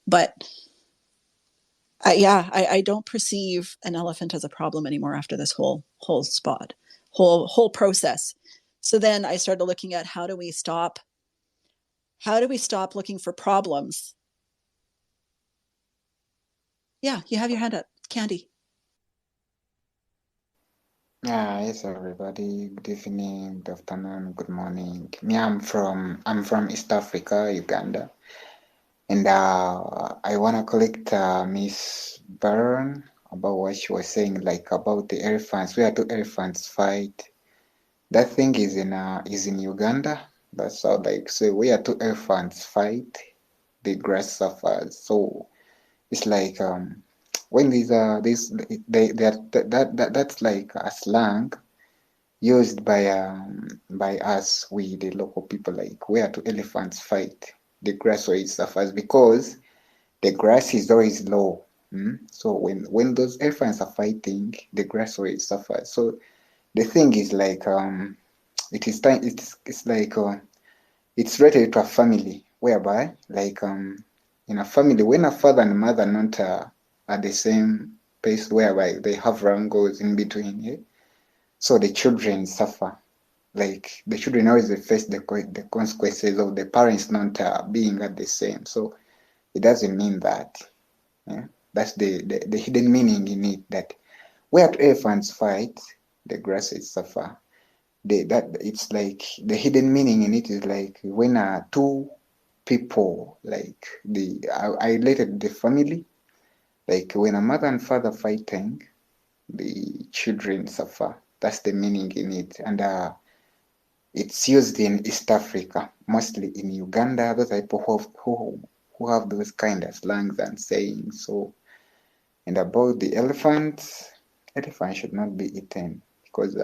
But I don't perceive an elephant as a problem anymore after this whole process. So then I started looking at how do we stop looking for problems? Yeah, you have your hand up, Candy. Yeah, yes, everybody. Good evening, good afternoon, good morning. Me, I'm from East Africa, Uganda, and I wanna collect Miss Baron about what she was saying, like about the elephants. Where two elephants fight. That thing is in Uganda. That's how like so where two elephants fight, the grass suffers. So it's like when these they are that's like a slang used by us, we the local people, like where two elephants fight, the grass always suffers because the grass is always low. So when those elephants are fighting, the grass always suffers. So the thing is like it is time it's like it's related to a family whereby like in a family when a father and mother not at the same pace whereby they have wrangles in between, yeah? So the children suffer, like the children always face the consequences of the parents not being at the same. So it doesn't mean that. Yeah? That's the hidden meaning in it, that where two elephants fight, the grasses suffer. That it's like the hidden meaning in it is like when two people, like I related the family, like when a mother and father fighting, the children suffer. That's the meaning in it, and it's used in East Africa, mostly in Uganda. Those are people who have those kind of slangs and sayings. So, and about the elephants, elephants should not be eaten because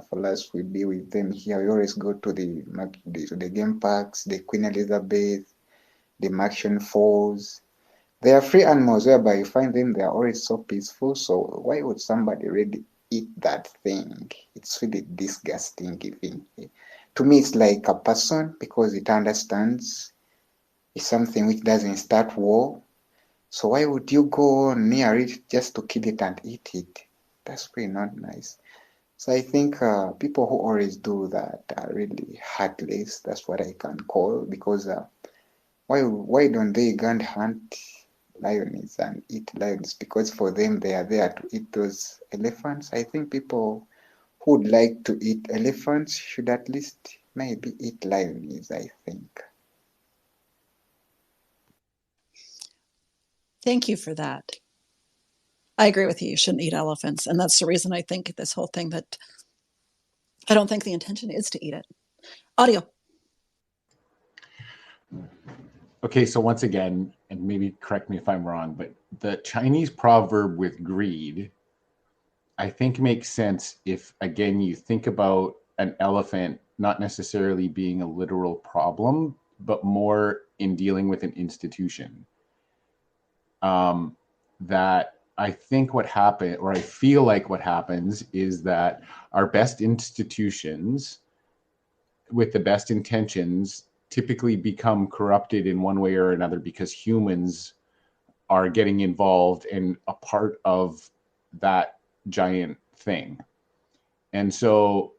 for us, we be with them here. We always go to the game parks, the Queen Elizabeth, the Martian Falls. They are free animals whereby you find them, they are always so peaceful. So why would somebody really eat that thing? It's really disgusting even. To me, it's like a person because it understands it's something which doesn't start war. So why would you go near it just to kill it and eat it? That's really not nice. So I think people who always do that are really heartless. That's what I can call, because why don't they go and hunt lions and eat lions? Because for them they are there to eat those elephants. I think people who would like to eat elephants should at least maybe eat lions, I think. Thank you for that. I agree with you. You shouldn't eat elephants. And that's the reason I think this whole thing that I don't think the intention is to eat it. Audio. Okay, so once again, and maybe correct me if I'm wrong, but the Chinese proverb with greed, I think makes sense if, again, you think about an elephant not necessarily being a literal problem, but more in dealing with an institution. That I think what happened, or I feel like what happens, is that our best institutions with the best intentions typically become corrupted in one way or another because humans are getting involved and a part of that giant thing. And so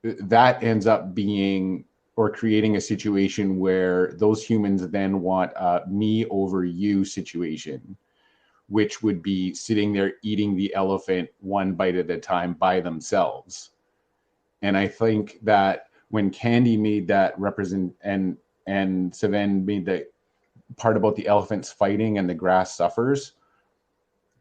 that ends up being or creating a situation where those humans then want a me over you situation, which would be sitting there eating the elephant one bite at a time by themselves. And I think that when Candy made that and Savan made the part about the elephants fighting and the grass suffers,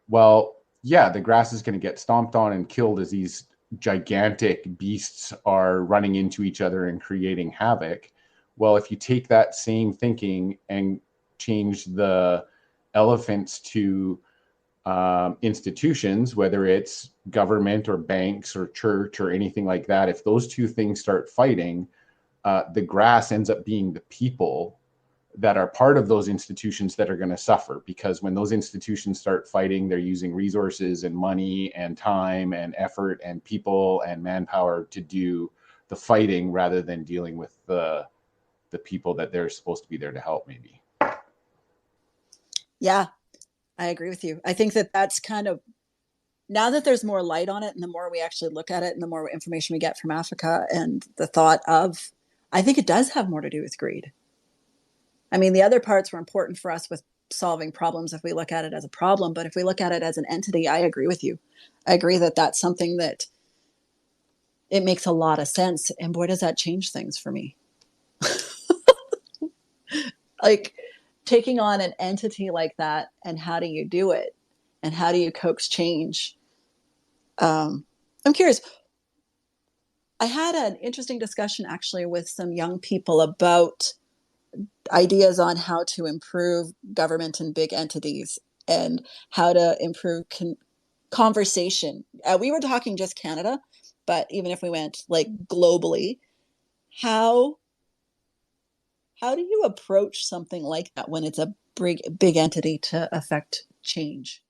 well, yeah, the grass is going to get stomped on and killed as these gigantic beasts are running into each other and creating havoc. Well, if you take that same thinking and change the elephants to institutions, whether it's government or banks or church or anything like that, if those two things start fighting, the grass ends up being the people that are part of those institutions that are going to suffer, because when those institutions start fighting, they're using resources and money and time and effort and people and manpower to do the fighting rather than dealing with the people that they're supposed to be there to help, maybe. Yeah, I agree with you. I think that that's kind of, now that there's more light on it and the more we actually look at it and the more information we get from Africa and the thought of, I think it does have more to do with greed. I mean, the other parts were important for us with solving problems if we look at it as a problem, but if we look at it as an entity, I agree with you. I agree that that's something that it makes a lot of sense. And boy, does that change things for me. Like taking on an entity like that, and how do you do it? And how do you coax change? I'm curious. I had an interesting discussion actually with some young people about ideas on how to improve government and big entities and how to improve conversation. We were talking just Canada, but even if we went like globally, how how do you approach something like that when it's a big entity to affect change?